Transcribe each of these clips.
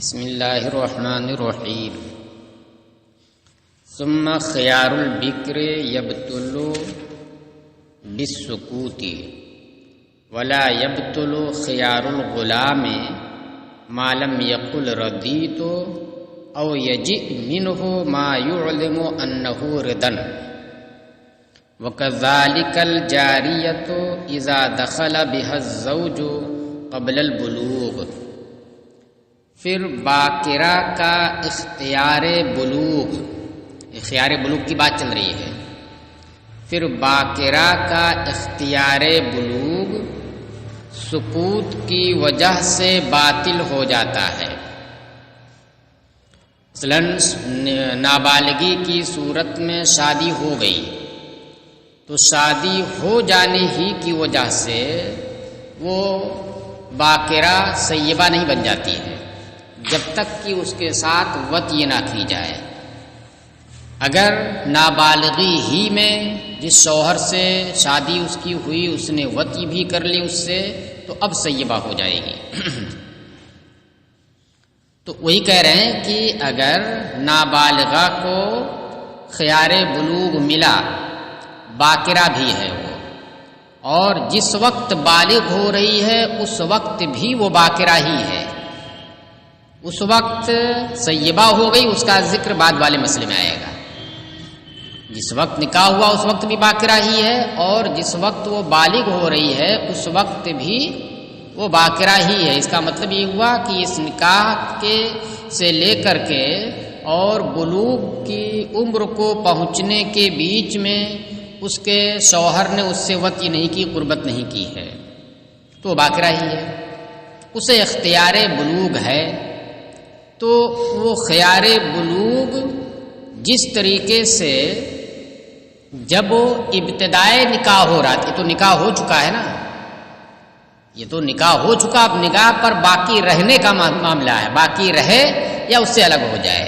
بسم اللہ الرحمن الرحیم ثم خیار البکر یبطل بالسکوت ولا یبطل خیار الغلام ما لم یقل ردیت او یجئ منہ ما یعلم انہ ردن وکذالک الجاریۃ اذا دخل بها الزوج قبل البلوغ۔ پھر باقرہ کا اختیار بلوغ کی بات چل رہی ہے۔ پھر باقرہ کا اختیار بلوغ سکوت کی وجہ سے باطل ہو جاتا ہے۔ مثلا نابالغی کی صورت میں شادی ہو گئی تو شادی ہو جانے ہی کی وجہ سے وہ باقرہ سیبہ نہیں بن جاتی ہے جب تک کہ اس کے ساتھ وطی نہ کی جائے۔ اگر نابالغی ہی میں جس شوہر سے شادی اس کی ہوئی اس نے وطی بھی کر لی اس سے تو اب سیبہ ہو جائے گی۔ تو وہی کہہ رہے ہیں کہ اگر نابالغہ کو خیار بلوغ ملا، باقرہ بھی ہے وہ، اور جس وقت بالغ ہو رہی ہے اس وقت بھی وہ باقرہ ہی ہے، اس وقت سیبہ ہو گئی، اس کا ذکر بعد والے مسئلے میں آئے گا۔ جس وقت نکاح ہوا اس وقت بھی باقرہ ہی ہے، اور جس وقت وہ بالغ ہو رہی ہے اس وقت بھی وہ باقرہ ہی ہے۔ اس کا مطلب یہ ہوا کہ اس نکاح کے سے لے کر کے اور بلوغ کی عمر کو پہنچنے کے بیچ میں اس کے شوہر نے اس سے وطی نہیں کی، قربت نہیں کی ہے، تو باقرہ ہی ہے، اسے اختیار بلوغ ہے۔ تو وہ خیار بلوغ جس طریقے سے جب ابتدائے نکاح ہو رہا تھا، یہ تو نکاح ہو چکا ہے نا، یہ تو نکاح ہو چکا، اب نکاح پر باقی رہنے کا معاملہ ہے، باقی رہے یا اس سے الگ ہو جائے۔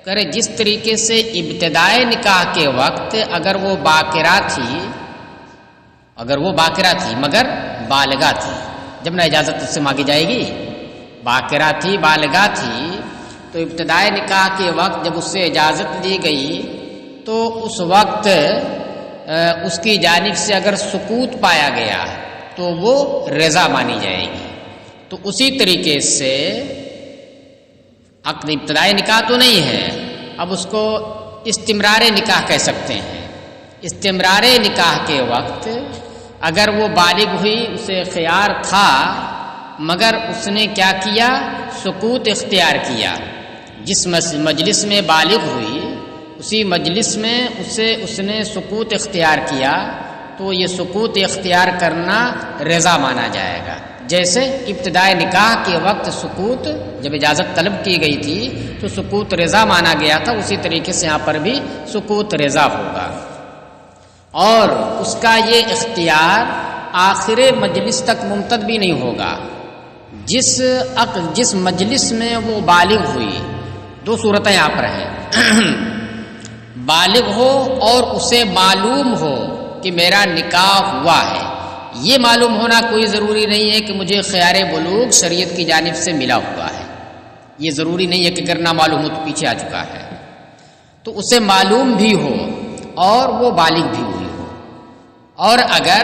کرے جس طریقے سے ابتدائے نکاح کے وقت اگر وہ باقرہ تھی مگر بالغہ تھی، جب نہ اجازت اس سے مانگی جائے گی، باقرہ تھی بالغہ تھی، تو ابتدائے نکاح کے وقت جب اس سے اجازت لی گئی تو اس وقت اس کی جانب سے اگر سکوت پایا گیا تو وہ رضا مانی جائے گی۔ تو اسی طریقے سے عقد ابتدائی نکاح تو نہیں ہے، اب اس کو استمرار نکاح کہہ سکتے ہیں۔ استمرار نکاح کے وقت اگر وہ بالغ ہوئی، اسے خیار تھا، مگر اس نے کیا کیا، سکوت اختیار کیا۔ جس مجلس میں بالغ ہوئی اسی مجلس میں اس نے سکوت اختیار کیا، تو یہ سکوت اختیار کرنا رضا مانا جائے گا۔ جیسے ابتدائے نکاح کے وقت سکوت جب اجازت طلب کی گئی تھی تو سکوت رضا مانا گیا تھا، اسی طریقے سے یہاں پر بھی سکوت رضا ہوگا، اور اس کا یہ اختیار آخر مجلس تک ممتد بھی نہیں ہوگا۔ جس مجلس میں وہ بالغ ہوئی، دو صورتیں یہاں پر ہیں، بالغ ہو اور اسے معلوم ہو کہ میرا نکاح ہوا ہے۔ یہ معلوم ہونا کوئی ضروری نہیں ہے کہ مجھے خیار بلوغ شریعت کی جانب سے ملا ہوا ہے، یہ ضروری نہیں ہے کہ اگر نہ معلوم ہو تو پیچھے آ چکا ہے۔ تو اسے معلوم بھی ہو اور وہ بالغ بھی ہوئی ہو، اور اگر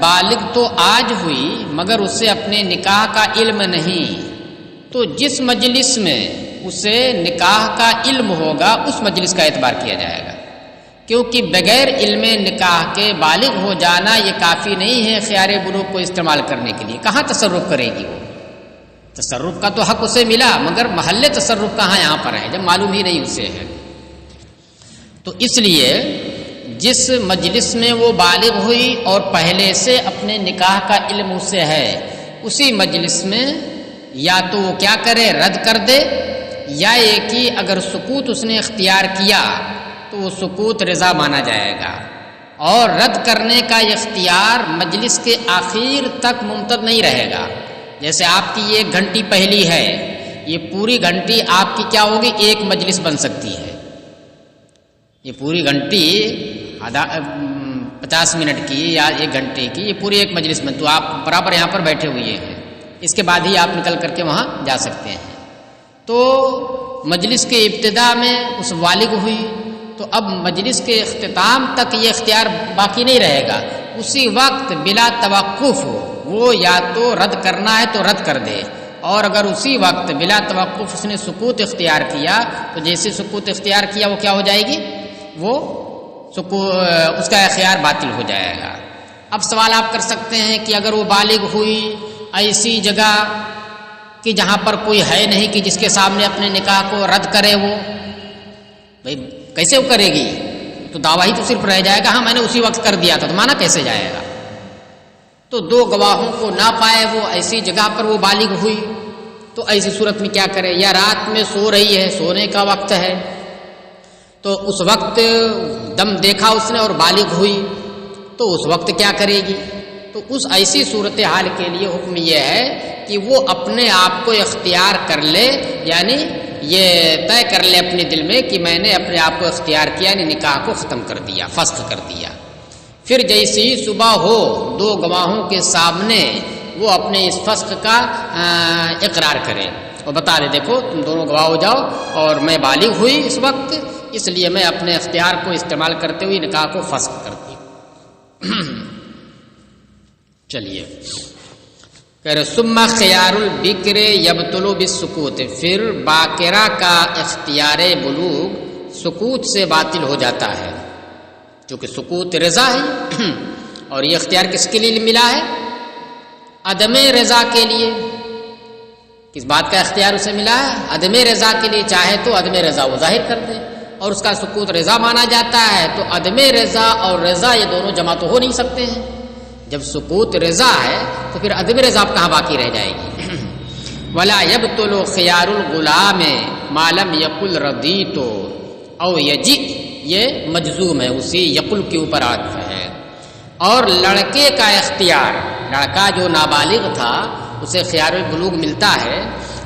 بالغ تو آج ہوئی مگر اسے اپنے نکاح کا علم نہیں، تو جس مجلس میں اسے نکاح کا علم ہوگا اس مجلس کا اعتبار کیا جائے گا، کیونکہ بغیر علم نکاح کے بالغ ہو جانا یہ کافی نہیں ہے خیار بلوغ کو استعمال کرنے کے لیے۔ کہاں تصرف کرے گی وہ؟ تصرف کا تو حق اسے ملا، مگر محل تصرف کہاں یہاں پر ہے جب معلوم ہی نہیں اسے ہے۔ تو اس لیے جس مجلس میں وہ بالغ ہوئی اور پہلے سے اپنے نکاح کا علم اسے ہے، اسی مجلس میں یا تو وہ کیا کرے، رد کر دے، یا یہ کہ اگر سکوت اس نے اختیار کیا تو وہ سکوت رضا مانا جائے گا، اور رد کرنے کا اختیار مجلس کے آخر تک ممتد نہیں رہے گا۔ جیسے آپ کی یہ گھنٹی پہلی ہے، یہ پوری گھنٹی آپ کی کیا ہوگی، ایک مجلس بن سکتی ہے، یہ پوری گھنٹی 50 منٹ کی یا 1 گھنٹے کی، یہ پوری ایک مجلس میں، تو آپ برابر یہاں پر بیٹھے ہوئے ہیں، اس کے بعد ہی آپ نکل کر کے وہاں جا سکتے ہیں۔ تو مجلس کے ابتدا میں اس بالغ ہوئی، تو اب مجلس کے اختتام تک یہ اختیار باقی نہیں رہے گا، اسی وقت بلا توقف وہ یا تو رد کرنا ہے تو رد کر دے، اور اگر اسی وقت بلا توقف اس نے سکوت اختیار کیا تو جیسے سکوت اختیار کیا وہ کیا ہو جائے گی، وہ اس کا اختیار باطل ہو جائے گا۔ اب سوال آپ کر سکتے ہیں کہ اگر وہ بالغ ہوئی ایسی جگہ کہ جہاں پر کوئی ہے نہیں کہ جس کے سامنے اپنے نکاح کو رد کرے، وہ بھائی کیسے وہ کرے گی؟ تو دعویٰ ہی تو صرف رہ جائے گا، ہاں میں نے اسی وقت کر دیا تھا، تو مانا کیسے جائے گا؟ تو دو گواہوں کو نہ پائے وہ ایسی جگہ پر وہ بالغ ہوئی، تو ایسی صورت میں کیا کرے؟ یا رات میں سو رہی ہے، سونے کا وقت ہے، تو اس وقت دم دیکھا اس نے اور بالغ ہوئی، تو اس وقت کیا کرے گی؟ تو اس ایسی صورتحال کے لیے حکم یہ ہے کہ وہ اپنے آپ کو اختیار کر لے، یعنی یہ طے کر لے اپنے دل میں کہ میں نے اپنے آپ کو اختیار کیا، یعنی نکاح کو ختم کر دیا، فسخ کر دیا۔ پھر جیسے ہی صبح ہو دو گواہوں کے سامنے وہ اپنے اس فسخ کا اقرار کرے اور بتا دے دیکھو تم دونوں گواہ ہو جاؤ اور میں بالغ ہوئی اس وقت، اس لیے میں اپنے اختیار کو استعمال کرتے ہوئے نکاح کو فسخ کرتی ہوں۔ چلیے کہہ رہے ثم خیار البکر یبطل بالسکوت، پھر باکرہ کا اختیار بلوغ سکوت سے باطل ہو جاتا ہے، چونکہ سکوت رضا ہے، اور یہ اختیار کس کے لیے ملا ہے؟ عدم رضا کے لیے۔ کس بات کا اختیار اسے ملا ہے؟ عدم رضا کے لیے، چاہے تو عدم رضا وہ ظاہر کر دے، اور اس کا سکوت رضا مانا جاتا ہے، تو عدم رضا اور رضا یہ دونوں جمع تو ہو نہیں سکتے ہیں۔ جب سکوت رضا ہے تو پھر عدم رضا کہاں باقی رہ جائے گی؟ ولا یبطل خیار الغلام ما لم یقل رضیت او یجی، یہ مجزوم ہے، اسی یقل کے اوپر عطف ہے۔ اور لڑکے کا اختیار، لڑکا جو نابالغ تھا اسے خیار البلوغ ملتا ہے،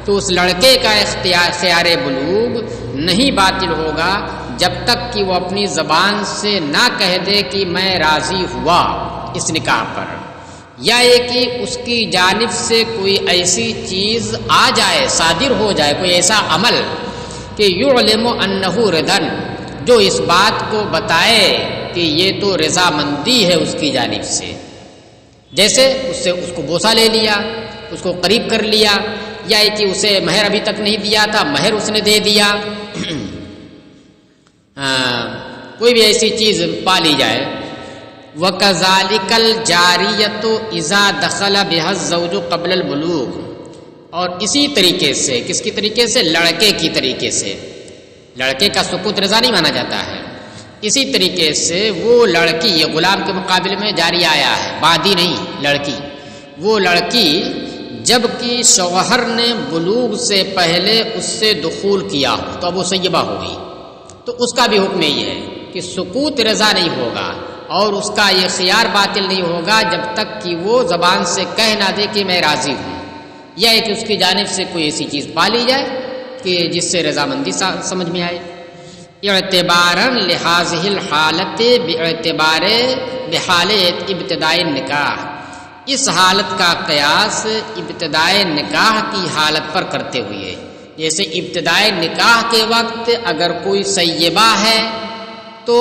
تو اس لڑکے کا خیار بلوغ نہیں باطل ہوگا جب تک کہ وہ اپنی زبان سے نہ کہہ دے کہ میں راضی ہوا اس نکاح پر، یا یہ کہ اس کی جانب سے کوئی ایسی چیز آ جائے، صادر ہو جائے، کوئی ایسا عمل کہ یعلم انہ رضن، جو اس بات کو بتائے کہ یہ تو رضامندی ہے اس کی جانب سے، جیسے اس کو بوسہ لے لیا، اس کو قریب کر لیا، یا کہ اسے مہر ابھی تک نہیں دیا تھا مہر اس نے دے دیا، کوئی بھی ایسی چیز پا لی جائے۔ وَكَذَلِكَ الْجَارِيَةُ إِذَا دَخَلَ بِهَا الزَّوْجُ قَبْلَ الْبُلُوغِ، اور اسی طریقے سے، کس کی طریقے سے؟ لڑکے کی طریقے سے۔ لڑکے کا سکوت رضا نہیں مانا جاتا ہے، اسی طریقے سے وہ لڑکی، یہ غلام کے مقابلے میں جاری آیا ہے، بادی نہیں لڑکی، وہ لڑکی جب کہ شوہر نے بلوغ سے پہلے اس سے دخول کیا ہو تو اب وہ سیبہ ہو گئی، تو اس کا بھی حکم یہ ہے کہ سکوت رضا نہیں ہوگا، اور اس کا یہ خیار باطل نہیں ہوگا جب تک کہ وہ زبان سے کہہ نہ دے کہ میں راضی ہوں، یا کہ اس کی جانب سے کوئی ایسی چیز پا لی جائے کہ جس سے رضامندی سمجھ میں آئے۔ اعتباراً لہذه الحالت باعتبار بحال ابتداء النکاح، اس حالت کا قیاس ابتدائے نکاح کی حالت پر کرتے ہوئے، جیسے ابتدائے نکاح کے وقت اگر کوئی سیبہ ہے تو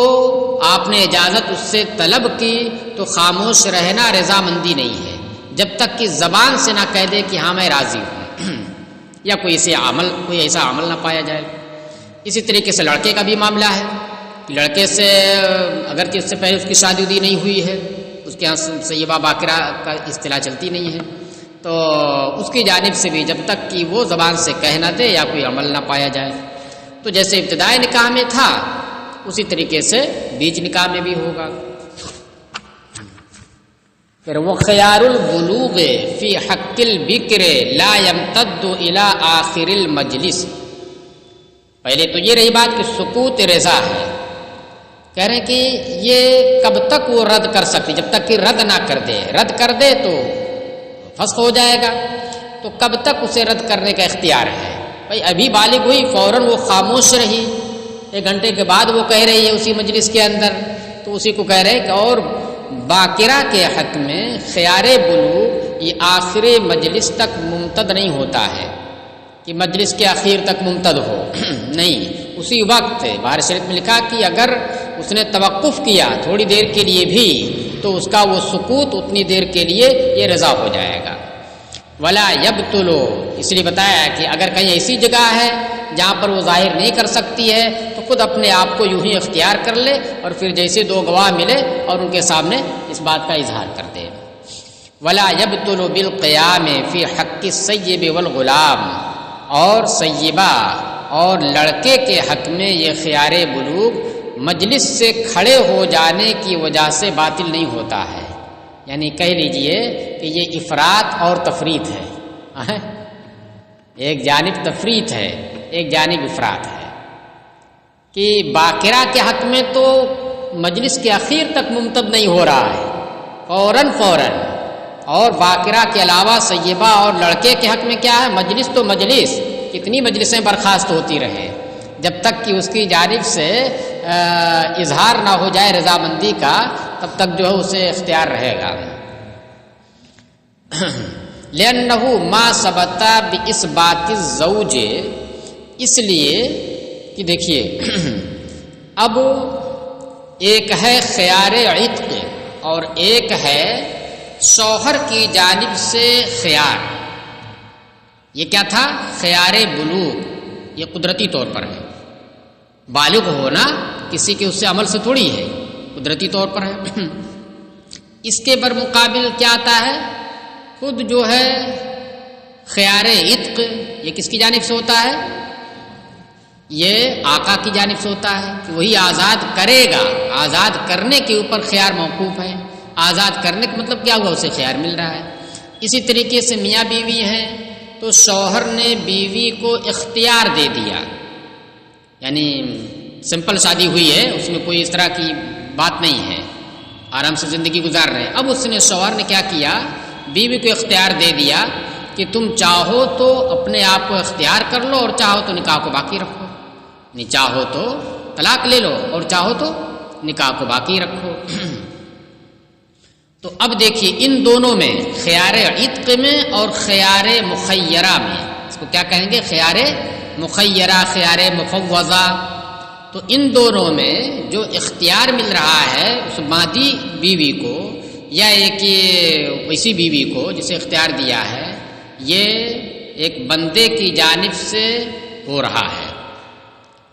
آپ نے اجازت اس سے طلب کی تو خاموش رہنا رضامندی نہیں ہے جب تک کہ زبان سے نہ کہہ دے کہ ہاں میں راضی ہوں، یا کوئی ایسا عمل نہ پایا جائے۔ اسی طریقے سے لڑکے کا بھی معاملہ ہے کہ لڑکے سے اگرچہ اس سے پہلے اس کی شادی ودی نہیں ہوئی ہے، اس کے یہاں سیبہ باکرہ کا اصطلاح چلتی نہیں ہے، تو اس کی جانب سے بھی جب تک کہ وہ زبان سے کہہ نہ دے یا کوئی عمل نہ پایا جائے، تو جیسے ابتدائی نکاح میں تھا اسی طریقے سے بیچ نکاح میں بھی ہوگا۔ پھر وہ خیار البلوغ فی حق البکر لا یمتد الی آخر المجلس، پہلے تو یہ رہی بات کہ سکوت رضا ہے، کہہ رہے ہیں کہ یہ کب تک وہ رد کر سکتی، جب تک کہ رد نہ کر دے، رد کر دے تو فسخ ہو جائے گا، تو کب تک اسے رد کرنے کا اختیار ہے؟ بھائی ابھی بالغ ہوئی فوراً وہ خاموش رہی، 1 گھنٹے کے بعد وہ کہہ رہی ہے اسی مجلس کے اندر، تو اسی کو کہہ رہے کہ اور باکرہ کے حق میں خیار بلوغ یہ آخر مجلس تک ممتد نہیں ہوتا ہے، کہ مجلس کے آخر تک ممتد ہو نہیں، اسی وقت بہار شریف میں لکھا کہ اگر اس نے توقف کیا تھوڑی دیر کے لیے بھی تو اس کا وہ سکوت اتنی دیر کے لیے یہ رضا ہو جائے گا۔ ولا یبطلو، اس لیے بتایا کہ اگر کہیں ایسی جگہ ہے جہاں پر وہ ظاہر نہیں کر سکتی ہے تو خود اپنے آپ کو یوں ہی اختیار کر لے اور پھر جیسے دو گواہ ملے اور ان کے سامنے اس بات کا اظہار کر دے۔ ولا یبطل بالقیام فی حق السیب والغلام، اور سیبہ اور لڑکے کے حق میں یہ خیار بلوغ مجلس سے کھڑے ہو جانے کی وجہ سے باطل نہیں ہوتا ہے، یعنی کہہ لیجئے کہ یہ افراط اور تفریط ہے، ایک جانب تفریط ہے ایک جانب افراط ہے، کہ باقرہ کے حق میں تو مجلس کے اخیر تک ممتد نہیں ہو رہا ہے فوراً، اور باقرہ کے علاوہ سیبہ اور لڑکے کے حق میں کیا ہے، مجلس تو مجلس کتنی مجلسیں برخاست ہوتی رہے جب تک کہ اس کی جانب سے اظہار نہ ہو جائے رضامندی کا تب تک جو ہے اسے اختیار رہے گا۔ لأنه ما ثبت بإثبات الزوج، اس لیے کہ دیکھیے اب ایک ہے خیار عتق اور ایک ہے شوہر کی جانب سے خیار۔ یہ کیا تھا؟ خیار بلوغ، یہ قدرتی طور پر ہے، بالغ ہونا کسی کے اس سے عمل سے تھوڑی ہے، قدرتی طور پر ہے۔ اس کے برمقابل کیا آتا ہے؟ خود جو ہے خیار عتق، یہ کس کی جانب سے ہوتا ہے؟ یہ آقا کی جانب سے ہوتا ہے کہ وہی آزاد کرے گا، آزاد کرنے کے اوپر خیار موقوف ہے، آزاد کرنے کا مطلب کیا ہوا، اسے خیار مل رہا ہے۔ اسی طریقے سے میاں بیوی ہیں تو شوہر نے بیوی کو اختیار دے دیا، یعنی سمپل شادی ہوئی ہے، اس میں کوئی اس طرح کی بات نہیں ہے، آرام سے زندگی گزار رہے ہیں۔ اب اس نے شوہر نے کیا کیا، بیوی کو اختیار دے دیا کہ تم چاہو تو اپنے آپ کو اختیار کر لو اور چاہو تو نکاح کو باقی رکھو، نہیں چاہو تو طلاق لے لو اور چاہو تو نکاح کو باقی رکھو۔ تو اب دیکھیے ان دونوں میں، خیار عتق میں اور خیار مخیرہ میں، اس کو کیا کہیں گے، خیار مخیرہ، خیار مفوضہ، تو ان دونوں میں جو اختیار مل رہا ہے اس مادی بیوی کو یا ایک ویسی بیوی کو جسے اختیار دیا ہے، یہ ایک بندے کی جانب سے ہو رہا ہے،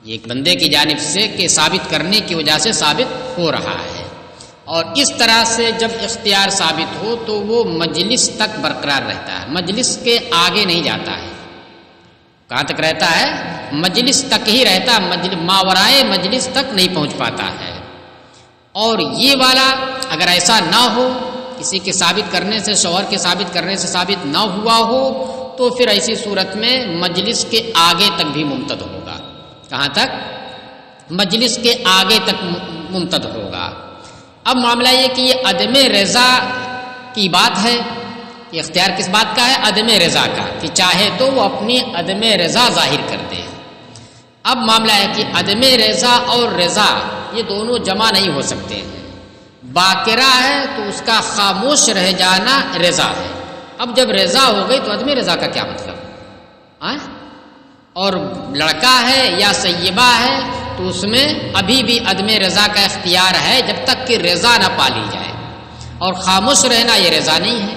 یہ ایک بندے کی جانب سے کہ ثابت کرنے کی وجہ سے ثابت ہو رہا ہے، اور اس طرح سے جب اختیار ثابت ہو تو وہ مجلس تک برقرار رہتا ہے، مجلس کے آگے نہیں جاتا ہے۔ کہاں تک رہتا ہے؟ مجلس تک ہی رہتا، ماورائے مجلس تک نہیں پہنچ پاتا ہے۔ اور یہ والا اگر ایسا نہ ہو، کسی کے ثابت کرنے سے، شوہر کے ثابت کرنے سے ثابت نہ ہوا ہو، تو پھر ایسی صورت میں مجلس کے آگے تک بھی ممتد ہوگا۔ کہاں تک؟ مجلس کے آگے تک ممتد ہوگا۔ اب معاملہ یہ کہ یہ عدم رضا کی بات ہے، یہ اختیار کس بات کا ہے؟ عدم رضا کا، کہ چاہے تو وہ اپنی عدم رضا ظاہر کر دے۔ اب معاملہ ہے کہ عدم رضا اور رضا یہ دونوں جمع نہیں ہو سکتے ہیں، باقرہ ہے تو اس کا خاموش رہ جانا رضا ہے، اب جب رضا ہو گئی تو عدم رضا کا کیا مطلب؟ اور لڑکا ہے یا سیبہ ہے تو اس میں ابھی بھی عدم رضا کا اختیار ہے جب تک کہ رضا نہ پالی جائے، اور خاموش رہنا یہ رضا نہیں ہے،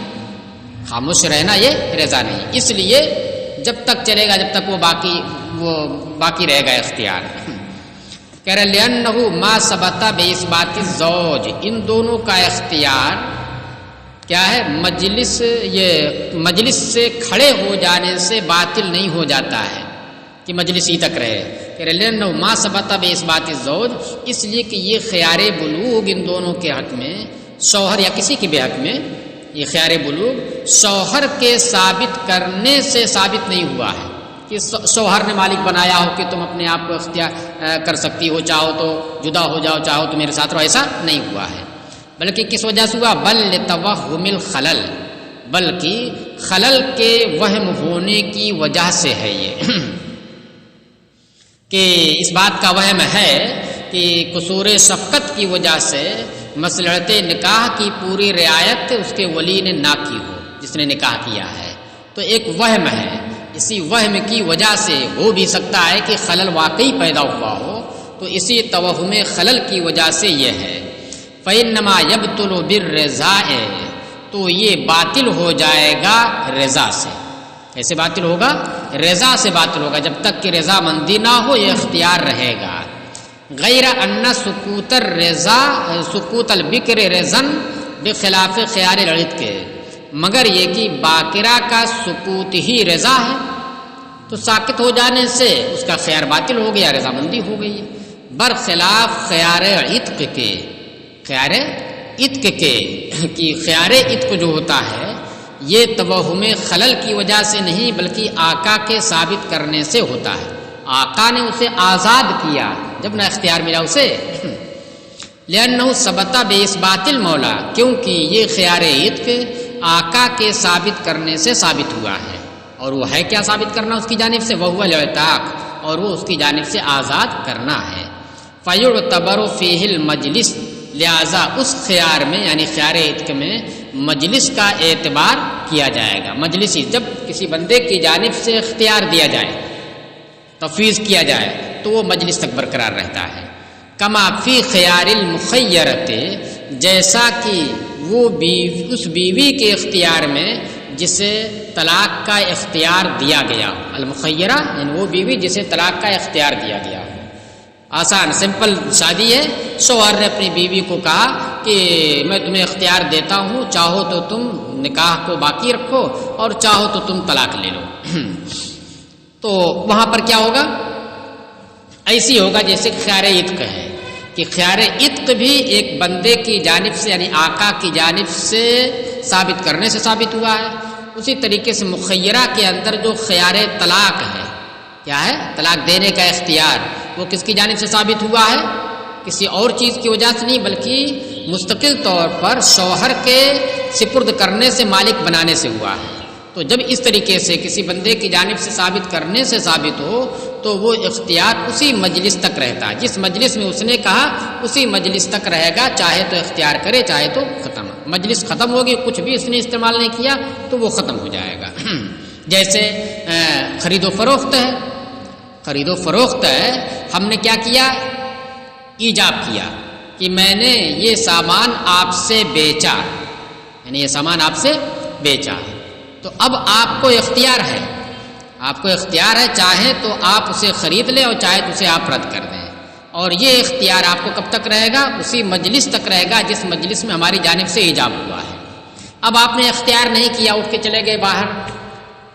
خاموش رہنا یہ رضا نہیں، اس لیے جب تک چلے گا جب تک وہ باقی رہے گا اختیار۔ کہہ رہے لأنہ ما ثبت بإثبات الزوج، ان دونوں کا اختیار کیا ہے؟ مجلس سے کھڑے ہو جانے سے باطل نہیں ہو جاتا ہے کہ مجلس ہی تک رہے۔ کہہ رہے لأنہ ما ثبت بإثبات الزوج، اس لیے کہ یہ خیار بلوغ ان دونوں کے حق میں، شوہر یا کسی کے بھی حق میں، یہ خیار بلوغ شوہر کے ثابت کرنے سے ثابت نہیں ہوا ہے کہ شوہر نے مالک بنایا ہو کہ تم اپنے آپ کو اختیار کر سکتی ہو، چاہو تو جدا ہو جاؤ، چاہو تو میرے ساتھ رہو، ایسا نہیں ہوا ہے، بلکہ کس وجہ سے ہوا؟ بل لتوہم الخلل، بلکہ خلل کے وہم ہونے کی وجہ سے ہے یہ کہ اس بات کا وہم ہے کہ قصور شفقت کی وجہ سے مصلحت نکاح کی پوری رعایت اس کے ولی نے نہ کی ہو، جس نے نکاح کیا ہے، تو ایک وہم ہے، اسی وہم کی وجہ سے ہو بھی سکتا ہے کہ خلل واقعی پیدا ہوا ہو، تو اسی توہم خلل کی وجہ سے یہ ہے۔ فإنما يبطل بالرضاء، تو یہ باطل ہو جائے گا رضا سے۔ کیسے باطل ہوگا؟ رضا سے باطل ہوگا، جب تک کہ رضا مندی نہ ہو یہ اختیار رہے گا۔ غیر ان سکوت الرضا سکوت البکر رضن بخلاف خیار العتق، مگر یہ کہ باقرہ کا سکوت ہی رضا ہے، تو ساکت ہو جانے سے اس کا خیار باطل ہو گیا، رضا مندی ہو گئی، برخلاف خیار عتق کے۔ خیار عتق کے کہ خیار عتق جو ہوتا ہے یہ توہم خلل کی وجہ سے نہیں بلکہ آقا کے ثابت کرنے سے ہوتا ہے۔ آقا نے اسے آزاد کیا جب نہ اختیار ملا اسے، لأنہ ثبت باثبات المولا، کیونکہ یہ خیار عتق آقا کے ثابت کرنے سے ثابت ہوا ہے، اور وہ ہے کیا ثابت کرنا اس کی جانب سے؟ وہو العتاق، اور وہ اس کی جانب سے آزاد کرنا ہے۔ فیعتبر فیہ المجلس، لہذا اس خیار میں یعنی خیار عتق میں مجلس کا اعتبار کیا جائے گا۔ مجلسی، جب کسی بندے کی جانب سے اختیار دیا جائے، تفویض کیا جائے، تو وہ مجلس تک برقرار رہتا ہے۔ کما فی خیار المخیرت، جیسا کہ وہ اس بیوی کے اختیار میں جسے طلاق کا اختیار دیا گیا ہو، المخیرہ یعنی وہ بیوی جسے طلاق کا اختیار دیا گیا ہو۔ آسان سمپل شادی ہے، شوہر نے اپنی بیوی کو کہا کہ میں تمہیں اختیار دیتا ہوں، چاہو تو تم نکاح کو باقی رکھو اور چاہو تو تم طلاق لے لو، تو وہاں پر کیا ہوگا؟ ایسی ہوگا جیسے خیار عتق ہے، کہ خیار عتق بھی ایک بندے کی جانب سے یعنی آقا کی جانب سے ثابت کرنے سے ثابت ہوا ہے، اسی طریقے سے مخیرہ کے اندر جو خیار طلاق ہے، کیا ہے؟ طلاق دینے کا اختیار، وہ کس کی جانب سے ثابت ہوا ہے؟ کسی اور چیز کی وجہ سے نہیں بلکہ مستقل طور پر شوہر کے سپرد کرنے سے، مالک بنانے سے ہوا ہے۔ تو جب اس طریقے سے کسی بندے کی جانب سے ثابت کرنے سے ثابت ہو تو وہ اختیار اسی مجلس تک رہتا ہے، جس مجلس میں اس نے کہا اسی مجلس تک رہے گا، چاہے تو اختیار کرے چاہے تو ختم۔ مجلس ختم ہوگی، کچھ بھی اس نے استعمال نہیں کیا تو وہ ختم ہو جائے گا۔ جیسے خرید و فروخت ہے، خرید و فروخت ہے، ہم نے کیا کیا؟ ایجاب کیا کہ میں نے یہ سامان آپ سے بیچا، یعنی یہ سامان آپ سے بیچا، تو اب آپ کو اختیار ہے، آپ کو اختیار ہے، چاہے تو آپ اسے خرید لیں اور چاہے تو اسے آپ رد کر دیں، اور یہ اختیار آپ کو کب تک رہے گا؟ اسی مجلس تک رہے گا جس مجلس میں ہماری جانب سے ایجاب ہوا ہے۔ اب آپ نے اختیار نہیں کیا، اٹھ کے چلے گئے باہر،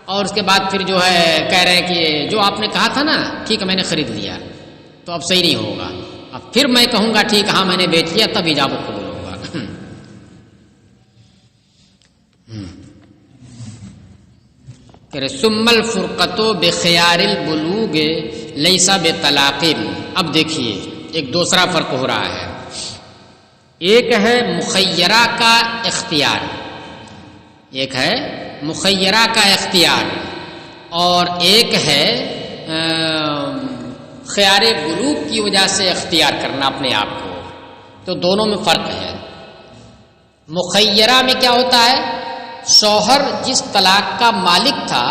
اور اس کے بعد پھر جو ہے کہہ رہے ہیں کہ جو آپ نے کہا تھا نا ٹھیک ہے میں نے خرید لیا، تو اب صحیح نہیں ہوگا، اب پھر میں کہوں گا ٹھیک ہاں میں نے بیچ لیا، تب ایجاب و قبول ہوگا۔ ثم الفرقۃ بخیار البلوغ لیس بطلاق۔ اب دیکھیے ایک دوسرا فرق ہو رہا ہے، ایک ہے مخیرہ کا اختیار، ایک ہے مخیرہ کا اختیار، اور ایک ہے خیار بلوغ کی وجہ سے اختیار کرنا اپنے آپ کو، تو دونوں میں فرق ہے۔ مخیرہ میں کیا ہوتا ہے؟ شوہر جس طلاق کا مالک تھا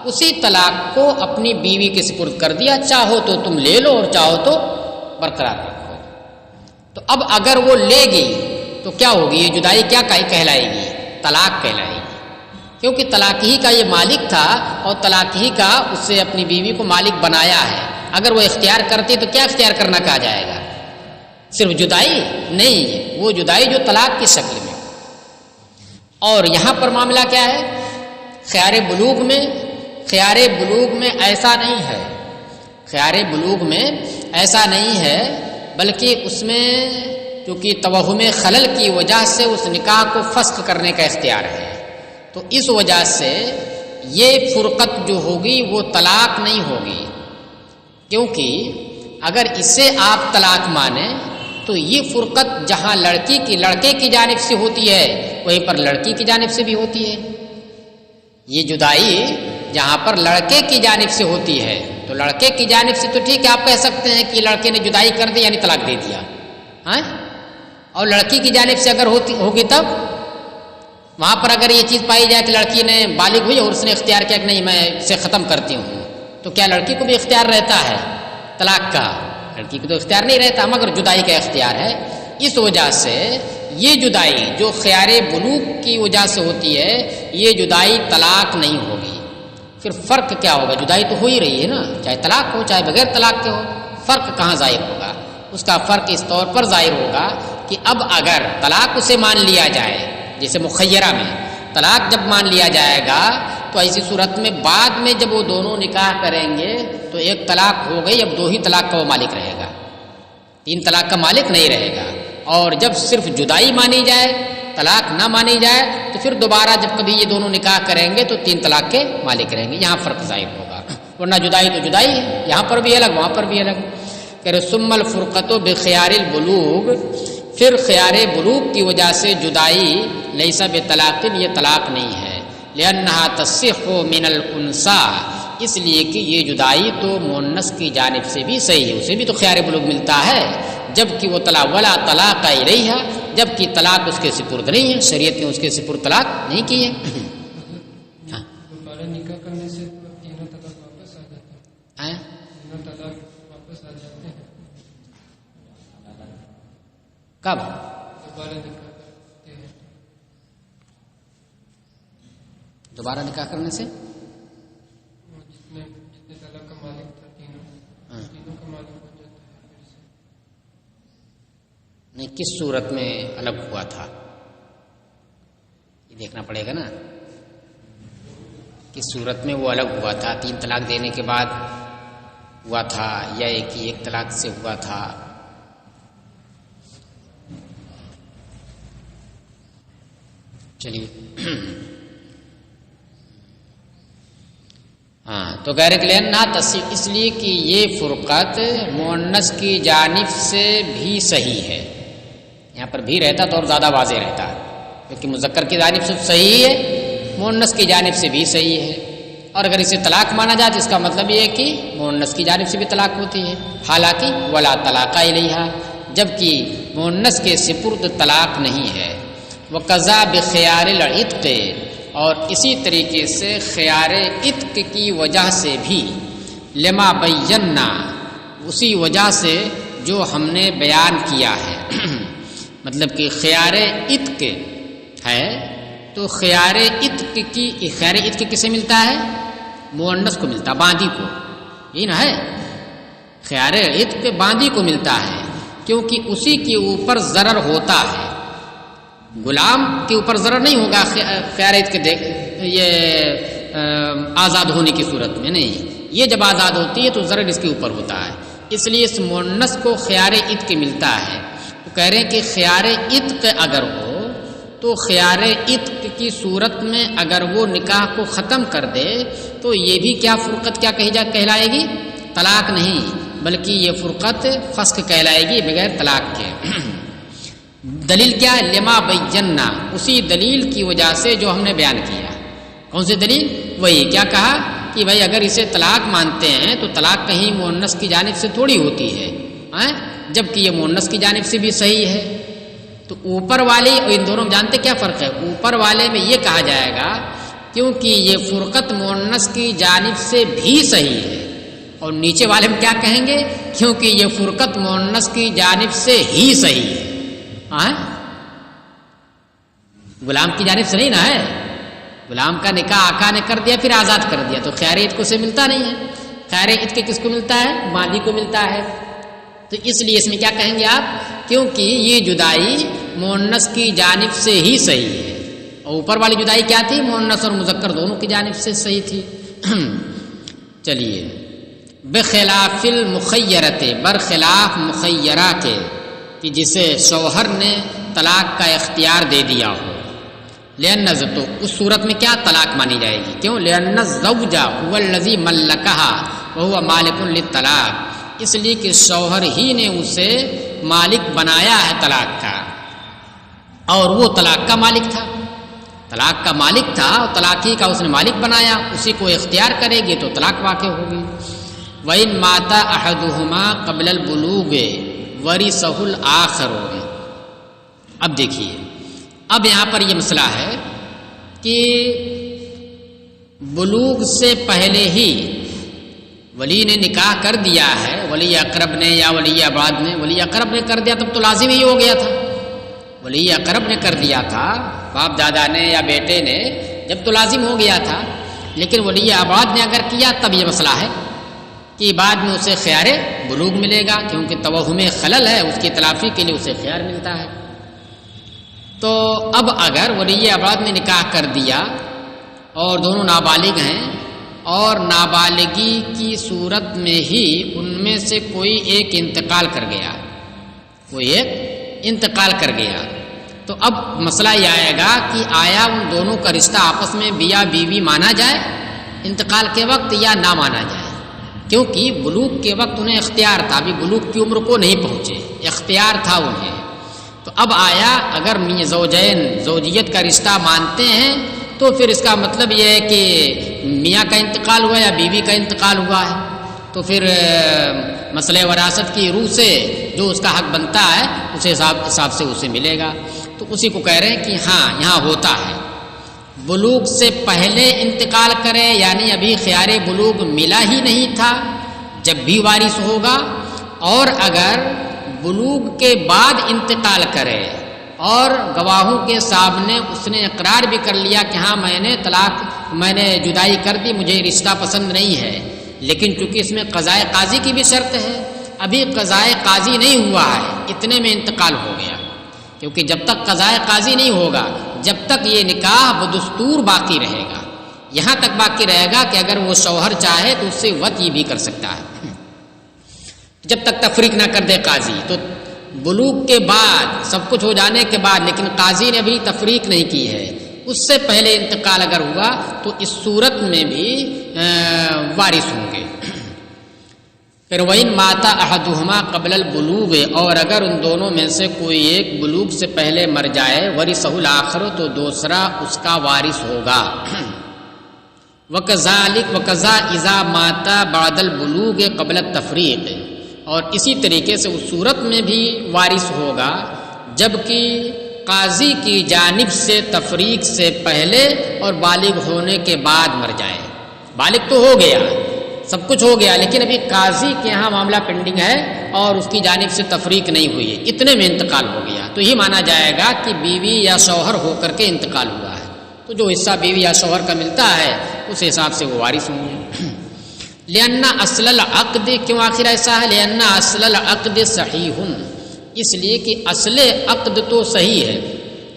اسی طلاق کو اپنی بیوی کے سپرد کر دیا، چاہو تو تم لے لو اور چاہو تو برقرار رکھو۔ تو اب اگر وہ لے گی تو کیا ہوگی؟ یہ جدائی کیا کہلائے گی؟ طلاق کہلائے گی، کیونکہ طلاق ہی کا یہ مالک تھا اور طلاق ہی کا اس سے اپنی بیوی کو مالک بنایا ہے۔ اگر وہ اختیار کرتی تو کیا اختیار کرنا کہا جائے گا؟ صرف جدائی نہیں، وہ جدائی جو طلاق کی شکل میں۔ اور یہاں پر معاملہ کیا ہے؟ خیار بلوغ میں ایسا نہیں ہے، خیار بلوغ میں ایسا نہیں ہے، بلکہ اس میں چونکہ توہم خلل کی وجہ سے اس نکاح کو فسخ کرنے کا اختیار ہے، تو اس وجہ سے یہ فرقت جو ہوگی وہ طلاق نہیں ہوگی، کیونکہ اگر اسے آپ طلاق مانیں تو یہ فرقت جہاں لڑکے کی جانب سے ہوتی ہے وہیں پر لڑکی کی جانب سے بھی ہوتی ہے۔ یہ جدائی جہاں پر لڑکے کی جانب سے ہوتی ہے تو لڑکے کی جانب سے تو ٹھیک ہے، آپ کہہ سکتے ہیں کہ لڑکے نے جدائی کر دی یعنی طلاق دے دیا، ہاں، اور لڑکی کی جانب سے اگر ہوگی تب وہاں پر اگر یہ چیز پائی جائے کہ لڑکی نے بالغ ہوئی اور اس نے اختیار کیا کہ نہیں میں اسے ختم کرتی ہوں، تو کیا لڑکی کو بھی اختیار رہتا ہے طلاق کا؟ لڑکی کو تو اختیار نہیں رہتا، مگر جدائی کا اختیار ہے۔ اس وجہ سے یہ جدائی جو خیار بلوغ کی وجہ سے ہوتی ہے، یہ جدائی طلاق نہیں ہوگی۔ پھر فرق کیا ہوگا؟ جدائی تو ہو ہی رہی ہے نا، چاہے طلاق ہو چاہے بغیر طلاق کے ہو، فرق کہاں ظاہر ہوگا؟ اس کا فرق اس طور پر ظاہر ہوگا کہ اب اگر طلاق اسے مان لیا جائے، جیسے مخیرہ میں طلاق جب مان لیا جائے گا تو ایسی صورت میں بعد میں جب وہ دونوں نکاح کریں گے تو ایک طلاق ہو گئی، اب 2 ہی طلاق کا وہ مالک رہے گا، 3 طلاق کا مالک نہیں رہے گا۔ اور جب صرف جدائی مانی جائے، طلاق نہ مانی جائے، تو پھر دوبارہ جب کبھی یہ دونوں نکاح کریں گے تو 3 طلاق کے مالک رہیں گے۔ یہاں فرق ظاہر ہوگا، ورنہ جدائی تو جدائی ہے، یہاں پر بھی الگ وہاں پر بھی الگ۔ کہ ثم الفرقۃ بخیار البلوغ، پھر خیار بلوغ کی وجہ سے جدائی لیس بطلاق، یہ طلاق نہیں ہے، لأنها تصح من الانثى، اس لیے کہ یہ جدائی تو مؤنث کی جانب سے بھی صحیح ہے، اسے بھی تو خیار بلوغ ملتا ہے، جبکہ وہ طلاق ولا طلاق الیہا، جبکہ طلاق اس کے سپرد نہیں ہے، شریعت نے اس کے سپرد طلاق نہیں کی ہے۔ دوبارہ نکاح کرنے سے تینوں طلاق واپس آ جاتے ہیں، تینوں طلاق واپس آ جاتے ہیں۔ کب؟ دوبارہ نکاح کرتے ہیں، دوبارہ نکاح کرنے سے جتنے طلاق کا مالک تھا تینوں کا مالک ہو جاتا ہے پھر سے۔ نہیں، کس صورت میں الگ ہوا تھا یہ دیکھنا پڑے گا نا، کس صورت میں وہ الگ ہوا تھا، 3 طلاق دینے کے بعد ہوا تھا یا ایک طلاق سے ہوا تھا؟ چلیے ہاں، تو غیر لینا تصیح، اس لیے کہ یہ فرقت مؤنث کی جانب سے بھی صحیح ہے، یہاں پر بھی رہتا تو اور زیادہ واضح رہتا، کیونکہ مذکر کی جانب سے صحیح ہے، مؤنث کی جانب سے بھی صحیح ہے، اور اگر اسے طلاق مانا جائے تو اس کا مطلب یہ ہے کہ مؤنث کی جانب سے بھی طلاق ہوتی ہے، حالانکہ ولا طلاق الیہا، جبکہ مؤنث کے سپرد طلاق نہیں ہے۔ وقضا بخیار العتق، اور اسی طریقے سے خیار عتق کی وجہ سے بھی، لما بینا، اسی وجہ سے جو ہم نے بیان کیا ہے مطلب کہ خیار عتق ہے تو خیار عتق کسے ملتا ہے؟ مؤنث کو ملتا، باندی کو، یہی نا ہے، خیار عتق باندی کو ملتا ہے، کیونکہ اسی کے اوپر ضرر ہوتا ہے، غلام کے اوپر ضرر نہیں ہوگا خیار عتق یہ آزاد ہونے کی صورت میں، نہیں، یہ جب آزاد ہوتی ہے تو ضرر اس کے اوپر ہوتا ہے، اس لیے اس مؤنث کو خیار عتق ملتا ہے۔ تو کہہ رہے ہیں کہ خیار عتق اگر ہو تو خیار عتق کی صورت میں اگر وہ نکاح کو ختم کر دے تو یہ بھی کیا فرقت کیا کہلائے گی؟ طلاق نہیں، بلکہ یہ فرقت فسخ کہلائے گی بغیر طلاق کے۔ دلیل کیا ہے؟ لما بینا، اسی دلیل کی وجہ سے جو ہم نے بیان کیا۔ کون سی دلیل؟ وہی کیا کہا کہ بھائی اگر اسے طلاق مانتے ہیں تو طلاق کہیں مؤنث کی جانب سے تھوڑی ہوتی ہے، جبکہ یہ مؤنث کی جانب سے بھی صحیح ہے۔ تو اوپر والے اور ان دونوں میں جانتے کیا فرق ہے؟ اوپر والے میں یہ کہا جائے گا کیونکہ یہ فرقت مؤنث کی جانب سے بھی صحیح ہے، اور نیچے والے میں کیا کہیں گے؟ کیونکہ یہ فرقت مؤنث کی جانب سے ہی صحیح ہے۔ غلام کی جانب سے نہیں نا ہے، غلام کا نکاح آقا نے کر دیا پھر آزاد کر دیا، تو خیار عتق سے ملتا نہیں ہے، خیار عتق کس کو ملتا ہے؟ باندی کو ملتا ہے۔ تو اس لیے اس میں کیا کہیں گے آپ؟ کیونکہ یہ جدائی مؤنث کی جانب سے ہی صحیح ہے، اور اوپر والی جدائی کیا تھی؟ مؤنث اور مذکر دونوں کی جانب سے صحیح تھی۔ چلیے، بخلاف المخیرۃ، برخلاف مخیرہ کے، کہ جسے شوہر نے طلاق کا اختیار دے دیا ہو، لأن، تو اس صورت میں کیا طلاق مانی جائے گی؟ کیوں؟ لأن الزوج هو الذی ملکها وهو مالک للطلاق، اس لیے کہ شوہر ہی نے اسے مالک بنایا ہے طلاق کا، اور وہ طلاق کا مالک تھا، طلاق کا مالک تھا اور طلاق ہی کا اس نے مالک بنایا، اسی کو اختیار کرے گی تو طلاق واقع ہوگی۔ وَإِن مَاتَ أَحَدُهُمَا قَبْلَ الْبُلُوغِ وَرِثَهُ الْآخَرُ، اب دیکھیے، اب یہاں پر یہ مسئلہ ہے کہ بلوغ سے پہلے ہی ولی نے نکاح کر دیا ہے، ولی اقرب نے یا ولی ابعد نے، ولی اقرب نے کر دیا تب تو لازم ہی ہو گیا تھا، ولی اقرب نے کر دیا تھا، باپ دادا نے یا بیٹے نے، جب تو لازم ہو گیا تھا. لیکن ولی ابعد نے اگر کیا تب یہ مسئلہ ہے کہ بعد میں اسے خیار بلوغ ملے گا، کیونکہ توہم خلل ہے، اس کی تلافی کے لیے اسے خیار ملتا ہے. تو اب اگر ولی ابعد نے نکاح کر دیا اور دونوں نابالغ ہیں اور نابالغی کی صورت میں ہی ان میں سے کوئی ایک انتقال کر گیا، کوئی ایک انتقال کر گیا، تو اب مسئلہ یہ آئے گا کہ آیا ان دونوں کا رشتہ آپس میں بیاہ بیوی مانا جائے انتقال کے وقت یا نہ مانا جائے، کیونکہ بلوغ کے وقت انہیں اختیار تھا، ابھی بلوغ کی عمر کو نہیں پہنچے، اختیار تھا انہیں. تو اب آیا اگر زوجین زوجیت کا رشتہ مانتے ہیں تو پھر اس کا مطلب یہ ہے کہ میاں کا انتقال ہوا یا بیوی کا انتقال ہوا ہے، تو پھر مسئلہ وراثت کی روح سے جو اس کا حق بنتا ہے اس حساب سے اسے ملے گا. تو اسی کو کہہ رہے ہیں کہ ہاں یہاں ہوتا ہے بلوغ سے پہلے انتقال کرے، یعنی ابھی خیار بلوغ ملا ہی نہیں تھا جب بھی وارث ہوگا، اور اگر بلوغ کے بعد انتقال کرے اور گواہوں کے سامنے اس نے اقرار بھی کر لیا کہ ہاں میں نے جدائی کر دی، مجھے رشتہ پسند نہیں ہے، لیکن چونکہ اس میں قضائے قاضی کی بھی شرط ہے، ابھی قضائے قاضی نہیں ہوا ہے، اتنے میں انتقال ہو گیا، کیونکہ جب تک قضائے قاضی نہیں ہوگا جب تک یہ نکاح بدستور باقی رہے گا، یہاں تک باقی رہے گا کہ اگر وہ شوہر چاہے تو اس سے وطئی بھی کر سکتا ہے جب تک تفریق نہ کر دے قاضی. تو بلوغ کے بعد سب کچھ ہو جانے کے بعد لیکن قاضی نے ابھی تفریق نہیں کی ہے، اس سے پہلے انتقال اگر ہوا تو اس صورت میں بھی وارث ہوں گے. پھر وَإِن مَاتَ أَحَدُهُمَا قَبْلَ الْبُلُوغِ، اور اگر ان دونوں میں سے کوئی ایک بلوغ سے پہلے مر جائے، وَرِثَهُ الْآخَرُ، تو دوسرا اس کا وارث ہوگا. وَكَذَا إِذَا مَاتَ بَعْدَ الْبُلُوغِ قَبْلَ التَّفْرِيقِ، اور اسی طریقے سے اس صورت میں بھی وارث ہوگا جبکہ قاضی کی جانب سے تفریق سے پہلے اور بالغ ہونے کے بعد مر جائے. بالغ تو ہو گیا، سب کچھ ہو گیا، لیکن ابھی قاضی کے ہاں معاملہ پینڈنگ ہے اور اس کی جانب سے تفریق نہیں ہوئی ہے، اتنے میں انتقال ہو گیا، تو یہ مانا جائے گا کہ بیوی یا شوہر ہو کر کے انتقال ہوا ہے، تو جو حصہ بیوی یا شوہر کا ملتا ہے اس حساب سے وہ وارث ہوں گے. لأن اصل العقد، کیوں آخر ایسا ہے؟ لأن اصل العقد صحیح، اس لیے کہ اصل عقد تو صحیح ہے،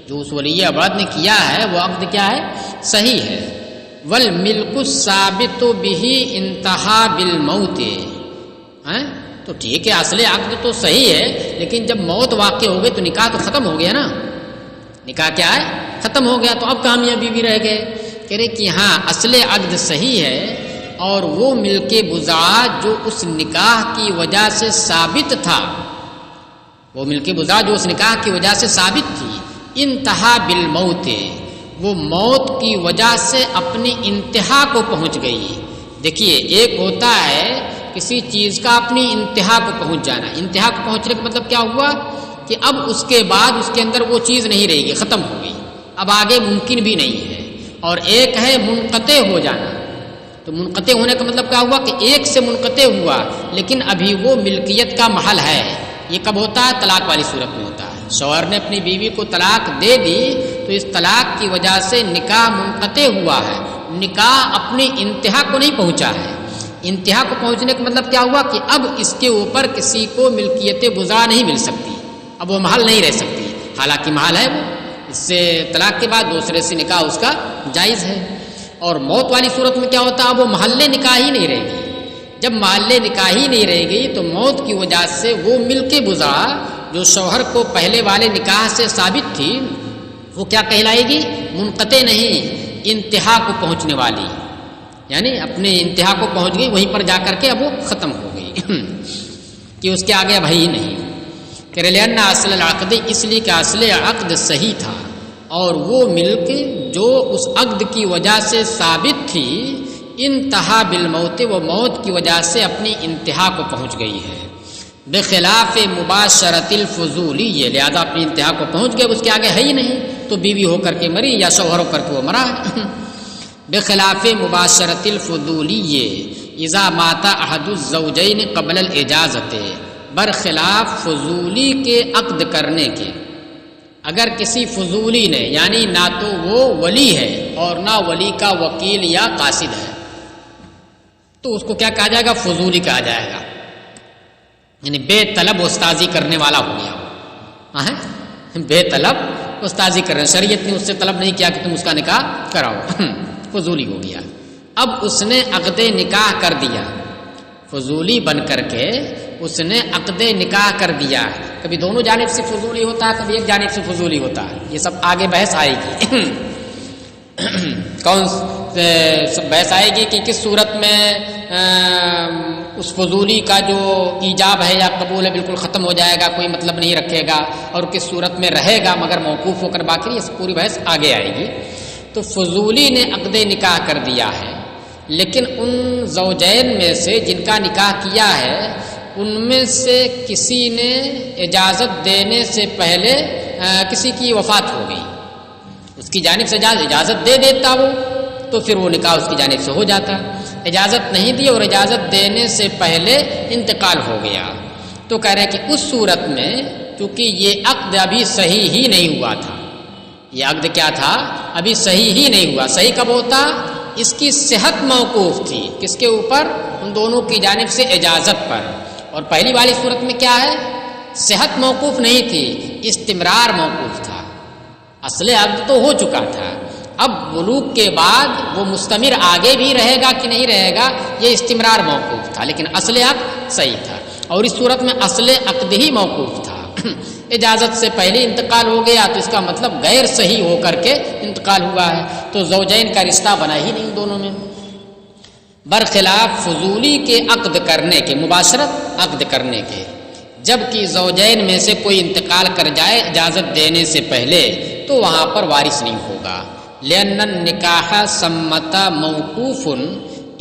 جو اس ولی ابعد نے کیا ہے وہ عقد کیا ہے؟ صحیح ہے. والملک الثابت به انتہا بالموت، تو ٹھیک ہے اصل عقد تو صحیح ہے، لیکن جب موت واقع ہو گئی تو نکاح تو ختم ہو گیا نا، نکاح کیا ہے؟ ختم ہو گیا، تو اب کہاں میاں بیوی رہ گئے؟ کہہ رہے کہ ہاں اصل عقد صحیح ہے، اور وہ ملک بضاعت جو اس نکاح کی وجہ سے ثابت تھا، وہ ملک بضاعت جو اس نکاح کی وجہ سے ثابت تھی، انتہا بالموت، وہ موت کی وجہ سے اپنی انتہا کو پہنچ گئی. دیکھیے ایک ہوتا ہے کسی چیز کا اپنی انتہا کو پہنچ جانا، انتہا کو پہنچنے کا مطلب کیا ہوا کہ اب اس کے بعد اس کے اندر وہ چیز نہیں رہے گی، ختم ہو گئی، اب آگے ممکن بھی نہیں ہے. اور ایک ہے منقطع ہو جانا، تو منقطع ہونے کا مطلب کیا ہوا کہ ایک سے منقطع ہوا لیکن ابھی وہ ملکیت کا محل ہے. یہ کب ہوتا ہے؟ طلاق والی صورت میں ہوتا ہے. شوہر نے اپنی بیوی کو طلاق دے دی تو اس طلاق کی وجہ سے نکاح منقطع ہوا ہے، نکاح اپنی انتہا کو نہیں پہنچا ہے. انتہا کو پہنچنے کا مطلب کیا ہوا کہ اب اس کے اوپر کسی کو ملکیت بضاعت نہیں مل سکتی، اب وہ محل نہیں رہ سکتی، حالانکہ محل ہے وہ، اس سے طلاق کے بعد دوسرے سے نکاح اس کا جائز ہے. اور موت والی صورت میں کیا ہوتا ہے؟ اب وہ محل نکاح ہی نہیں رہے گی. جب محل نکاح ہی نہیں رہے گی تو موت کی وجہ سے وہ ملک بضاعت جو شوہر کو پہلے والے نکاح سے ثابت تھی وہ کیا کہلائے گی؟ منقطع نہیں، انتہا کو پہنچنے والی، یعنی اپنے انتہا کو پہنچ گئی، وہیں پر جا کر کے اب وہ ختم ہو گئی کہ اس کے آگے اب ہے ہی نہیں. کہ لأن اصل العقد، اس لیے کہ اصل عقد صحیح تھا اور وہ ملک جو اس عقد کی وجہ سے ثابت تھی، انتہا بالموت، وہ موت کی وجہ سے اپنی انتہا کو پہنچ گئی ہے. بخلاف مباشرت الفضولی، لہذا اپنی انتہا کو پہنچ گئے، اس کے آگے ہے ہی نہیں. تو بیوی ہو کر کے مری یا شوہر ہو کر کے وہ مرا ہے۔ بخلاف مباشرت الفضولی اذا مات احد الزوجین قبل الاجازت، برخلاف فضولی کے عقد کرنے کے، اگر کسی فضولی نے یعنی نہ تو وہ ولی ہے اور نہ ولی کا وکیل یا قاصد ہے، تو اس کو کیا کہا جائے گا؟ فضولی کہا جائے گا، یعنی بے طلب استاذی کرنے والا ہو گیا وہ، بے طلب استاذی کر رہے، شریعت نے اس سے طلب نہیں کیا کہ تم اس کا نکاح کراؤ، فضولی ہو گیا۔ اب اس نے عقد نکاح کر دیا، فضولی بن کر کے اس نے عقد نکاح کر دیا، کبھی دونوں جانب سے فضولی ہوتا ہے، کبھی ایک جانب سے فضولی ہوتا ہے، یہ سب آگے بحث آئے گی کون سب بحث آئے گی کہ کس صورت میں اس فضولی کا جو ایجاب ہے یا قبول ہے بالکل ختم ہو جائے گا، کوئی مطلب نہیں رکھے گا، اور کس صورت میں رہے گا مگر موقوف ہو کر باقی، یہ پوری بحث آگے آئے گی۔ تو فضولی نے عقد نکاح کر دیا ہے، لیکن ان زوجین میں سے جن کا نکاح کیا ہے ان میں سے کسی نے اجازت دینے سے پہلے کسی کی وفات ہو گئی، اس کی جانب سے اجازت دے دیتا وہ تو پھر وہ نکاح اس کی جانب سے ہو جاتا، اجازت نہیں دی اور اجازت دینے سے پہلے انتقال ہو گیا، تو کہہ رہے ہیں کہ اس صورت میں چونکہ یہ عقد ابھی صحیح ہی نہیں ہوا تھا، یہ عقد کیا تھا؟ ابھی صحیح ہی نہیں ہوا۔ صحیح کب ہوتا؟ اس کی صحت موقوف تھی، کس کے اوپر؟ ان دونوں کی جانب سے اجازت پر، اور پہلی والی صورت میں کیا ہے؟ صحت موقوف نہیں تھی، استمرار موقوف تھا، اصل عقد تو ہو چکا تھا، اب بلوغ کے بعد وہ مستمر آگے بھی رہے گا کہ نہیں رہے گا یہ استمرار موقوف تھا، لیکن اصل عقد صحیح تھا، اور اس صورت میں اصل عقد ہی موقوف تھا، اجازت سے پہلے انتقال ہو گیا تو اس کا مطلب غیر صحیح ہو کر کے انتقال ہوا ہے، تو زوجین کا رشتہ بنا ہی نہیں دونوں میں۔ برخلاف فضولی کے عقد کرنے کے، مباشرت عقد کرنے کے، جبکہ زوجین میں سے کوئی انتقال کر جائے اجازت دینے سے پہلے تو وہاں پر وارث نہیں ہوگا، لأن النکاح ثمۃ موقوف،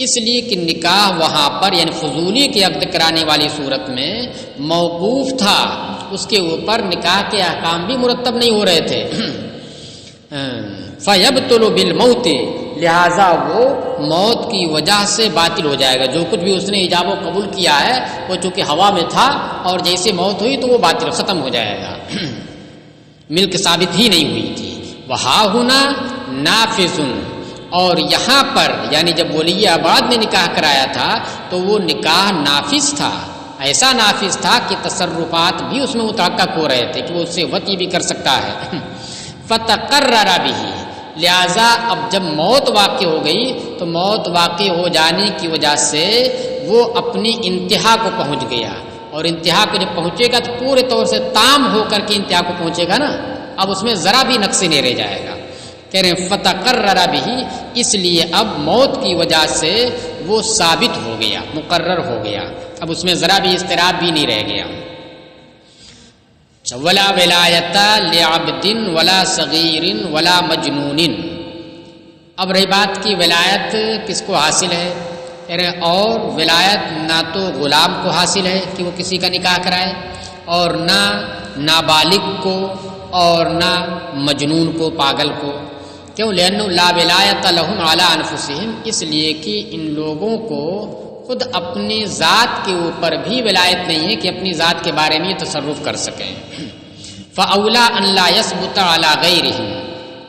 اس لیے کہ نکاح وہاں پر یعنی فضولی کے عقد کرانے والی صورت میں موقوف تھا، اس کے اوپر نکاح کے احکام بھی مرتب نہیں ہو رہے تھے، فیبطل بالموت، لہذا وہ موت کی وجہ سے باطل ہو جائے گا، جو کچھ بھی اس نے ایجاب و قبول کیا ہے وہ چونکہ ہوا میں تھا اور جیسے موت ہوئی تو وہ باطل ختم ہو جائے گا، ملک ثابت ہی نہیں ہوئی تھی۔ وہا ہونا نافذ، اور یہاں پر یعنی جب ولی آباد نے نکاح کرایا تھا تو وہ نکاح نافذ تھا، ایسا نافذ تھا کہ تصرفات بھی اس میں متحقق ہو رہے تھے کہ وہ اس سے وطی بھی کر سکتا ہے، فتقرر به، لہذا اب جب موت واقع ہو گئی تو موت واقع ہو جانے کی وجہ سے وہ اپنی انتہا کو پہنچ گیا، اور انتہا کو جب پہنچے گا تو پورے طور سے تام ہو کر کے انتہا کو پہنچے گا نا، اب اس میں ذرا بھی نقص نہیں رہ جائے گا، کہہ رہے ہیں فتقرر به، اس لیے اب موت کی وجہ سے وہ ثابت ہو گیا، مقرر ہو گیا، اب اس میں ذرا بھی اضطراب بھی نہیں رہ گیا۔ ولا ولایت لعبد ولا صغیر ولا مجنون، اب رہی بات کی ولایت کس کو حاصل ہے، اور ولایت نہ تو غلام کو حاصل ہے کہ وہ کسی کا نکاح کرائے، اور نہ نابالغ کو، اور نہ مجنون کو، پاگل کو، کیوں؟ لأنه لا ولایت لهم علی انفسهم، اس لیے کہ ان لوگوں کو خود اپنی ذات کے اوپر بھی ولایت نہیں ہے کہ اپنی ذات کے بارے میں تصرف کر سکیں، فاولا ان لا یثبت علی غیرہم،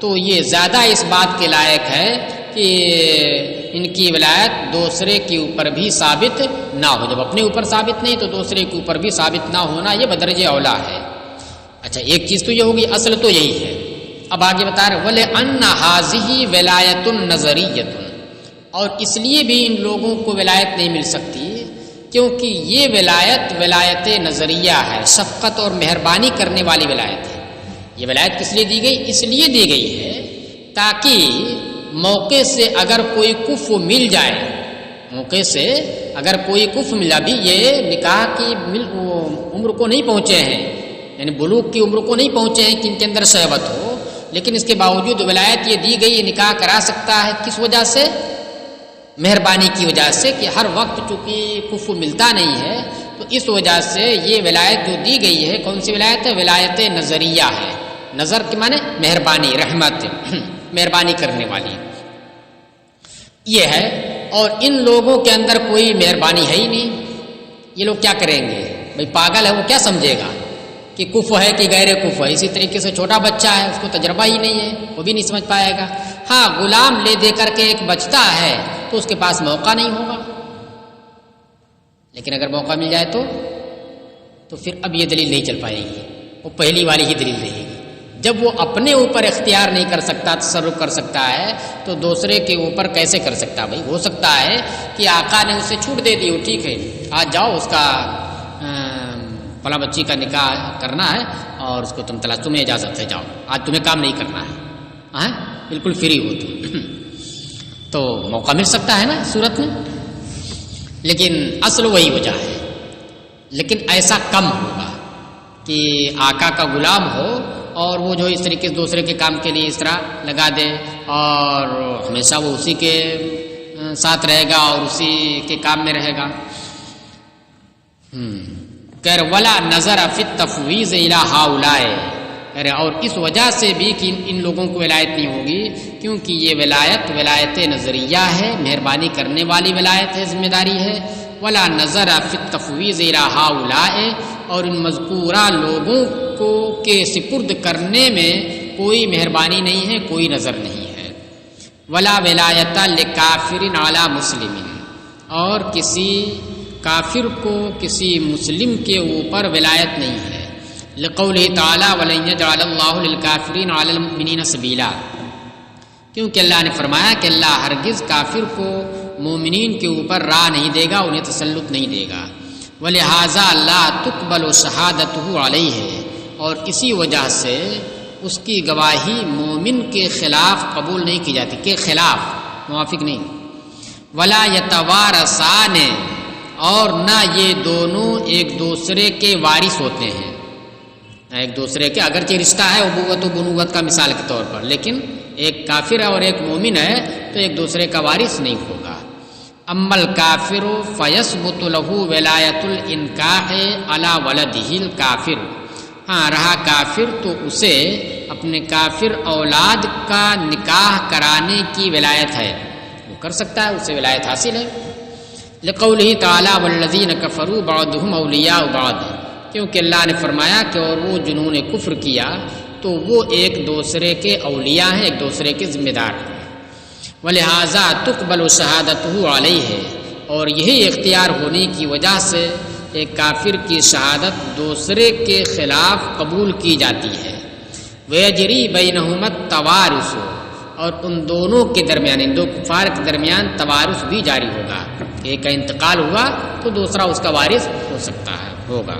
تو یہ زیادہ اس بات کے لائق ہے کہ ان کی ولایت دوسرے کے اوپر بھی ثابت نہ ہو، جب اپنے اوپر ثابت نہیں تو دوسرے کے اوپر بھی ثابت نہ ہونا یہ بدرجہ اولا ہے۔ اچھا ایک چیز تو یہ ہوگی، اصل تو یہی ہے، اب آگے بتا رہے وَلِأَنَّ هَٰذِهِ وِلَایَةٌ نَظَرِیَّةٌ، اور اس لیے بھی ان لوگوں کو ولایت نہیں مل سکتی کیونکہ یہ ولایت نظریہ ہے، شفقت اور مہربانی کرنے والی ولایت ہے۔ یہ ولایت کس لیے دی گئی؟ اس لیے دی گئی ہے تاکہ موقع سے اگر کوئی کف مل جائے، موقع سے اگر کوئی کف ملا، بھی یہ نکاح کی عمر کو نہیں پہنچے ہیں، یعنی بلوغ کی عمر کو نہیں پہنچے ہیں کہ ان کے اندر شہوت ہو، لیکن اس کے باوجود ولایت یہ دی گئی، یہ نکاح کرا سکتا ہے، کس وجہ سے؟ مہربانی کی وجہ سے، کہ ہر وقت چونکہ کف ملتا نہیں ہے تو اس وجہ سے یہ ولایت جو دی گئی ہے، کون سی ولایت ہے؟ ولایت نظریہ ہے، نظر کے معنی مہربانی، رحمت، مہربانی کرنے والی یہ ہے۔ اور ان لوگوں کے اندر کوئی مہربانی ہے ہی نہیں، یہ لوگ کیا کریں گے؟ بھائی پاگل ہے وہ کیا سمجھے گا کہ کفر ہے کہ غیر کفر ہے؟ اسی طریقے سے چھوٹا بچہ ہے، اس کو تجربہ ہی نہیں ہے، وہ بھی نہیں سمجھ پائے گا۔ ہاں غلام لے دے کر کے ایک بچتا ہے تو اس کے پاس موقع نہیں ہوگا، لیکن اگر موقع مل جائے تو پھر اب یہ دلیل نہیں چل پائے گی، وہ پہلی والی ہی دلیل رہے گی۔ جب وہ اپنے اوپر اختیار نہیں کر سکتا، تصرف کر سکتا ہے، تو دوسرے کے اوپر کیسے کر سکتا؟ بھائی ہو سکتا ہے کہ آقا نے اسے چھوٹ دے دی ہو، ٹھیک ہے آج جاؤ اس کا فلاں بچی کا نکاح کرنا ہے اور اس کو تمہیں اجازت ہے، جاؤ آج تمہیں کام نہیں کرنا ہے، ہاں بالکل فری ہو تم، تو موقع مل سکتا ہے نا صورت میں، لیکن اصل وہی وجہ ہے۔ لیکن ایسا کم ہوگا کہ آقا کا غلام ہو اور وہ جو اس طریقے سے دوسرے کے کام کے لیے اس طرح لگا دے اور ہمیشہ وہ اسی کے ساتھ رہے گا اور اسی کے کام میں رہے گا۔ ولا نظر فی التفویض الی ہؤلاء، اور اس وجہ سے بھی کہ ان لوگوں کو ولایت نہیں ہوگی کیونکہ یہ ولایت نظریہ ہے، مہربانی کرنے والی ولایت ہے، ذمہ داری ہے۔ ولا نظر فی التفویض الی ہؤلاء، اور ان مذکورہ لوگوں کو کے سپرد کرنے میں کوئی مہربانی نہیں ہے، کوئی نظر نہیں ہے۔ ولا ولایت لکافر علی مسلم، اور کسی کافر کو کسی مسلم کے اوپر ولایت نہیں ہے۔ لقولہ تعالی ولن یجعل اللہ للکافرین علی المؤمنین سبیلا، کیونکہ اللہ نے فرمایا کہ اللہ ہرگز کافر کو مومنین کے اوپر راہ نہیں دے گا، انہیں تسلط نہیں دے گا۔ ولہذا لا تقبل شہادتہ علیہ، اور اسی وجہ سے اس کی گواہی مومن کے خلاف قبول نہیں کی جاتی، کے خلاف موافق نہیں۔ ولا یتوارثان، اور نہ یہ دونوں ایک دوسرے کے وارث ہوتے ہیں، ایک دوسرے کے اگرچہ رشتہ ہے ابوت و بنوت کا مثال کے طور پر، لیکن ایک کافر ہے اور ایک مومن ہے تو ایک دوسرے کا وارث نہیں ہوگا۔ اما الکافر فیثبت له ولایت الانکاح علی ولدہ الکافر، ہاں رہا کافر تو اسے اپنے کافر اولاد کا نکاح کرانے کی ولایت ہے، وہ کر سکتا ہے، اسے ولایت حاصل ہے۔ لقولہ تعالی والذین کفروا بعضهم اولیاء بعض، کیونکہ اللہ نے فرمایا کہ اور وہ جنہوں نے کفر کیا تو وہ ایک دوسرے کے اولیاء ہیں، ایک دوسرے کے ذمہ دار ہیں۔ ولہذا تقبل شہادتہ علیہ، اور یہی اختیار ہونے کی وجہ سے ایک کافر کی شہادت دوسرے کے خلاف قبول کی جاتی ہے۔ ویجری بینہما التوارث، اور ان دونوں کے درمیان، ان دو کفار کے درمیان توارث بھی جاری ہوگا، ایک کا انتقال ہوا تو دوسرا اس کا وارث ہو سکتا ہے، ہوگا۔